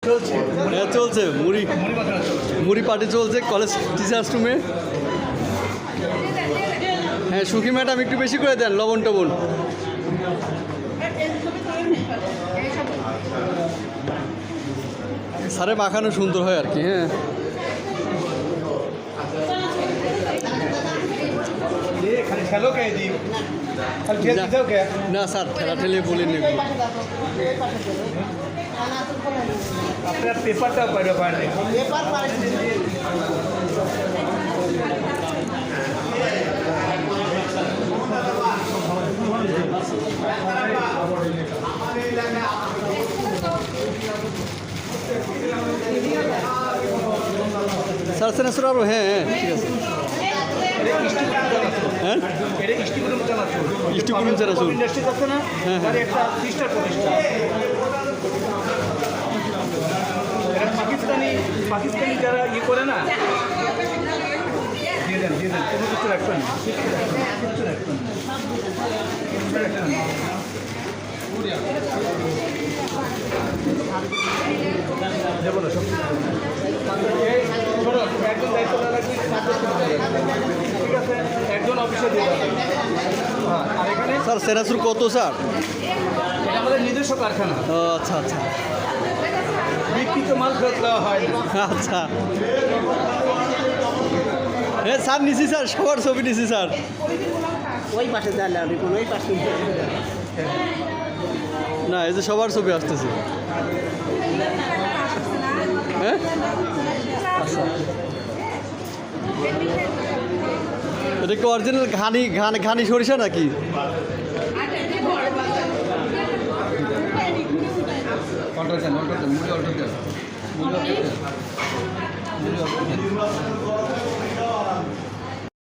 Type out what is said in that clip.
হ্যাঁ চলছে মুড়ি মুড়ি পার্টি চলছে কলেজ টিচার্স রুমে। হ্যাঁ সুখী ম্যাডাম একটু বেশি করে দেন লবণ টবণ। সারে মাখানো সুন্দর হয় আর কি। হ্যাঁ না স্যার ঠেলা ঠেলিয়ে বলিনি। আপনার পেপারটা বাইরে স্যার সেনাসুর আরও হ্যাঁ হ্যাঁ ঠিক আছে। হ্যাঁ ইস্টিকুলুম চানাচুর ইন্ডাস্ট্রি আছে না, তার একটা সিস্টার প্রতিষ্ঠান। এটা পাকিস্তানি যারা ইয়ে করে না, দিয়ে দেন কোনো কিছু রাখবেন না, কিছু রাখবেন যাবো না সব। একজন দায়িত্ব না রাখলে ঠিক আছে, একজন অফিসে দিয়ে যাবেন। হ্যাঁ আর এখানে স্যার সেনাসুর কত স্যার? এটা আমাদের নিজস্ব কারখানা। ও আচ্ছা আচ্ছা বিক্রিত মাল ফেরত দেওয়া হয়। আচ্ছা হ্যাঁ স্যার নিছি স্যার, সবার ছবি নিছি স্যার। ওই পাশে দাঁড়ালে আপনি কোন ওই পাশে না এই যে সবার ছবি আসতেছে। হ্যাঁ আচ্ছা এটা কি অরিজিনাল ঘানি সরিষা নাকি? অর্ডার দেন মুড়ি অর্ডার দেন।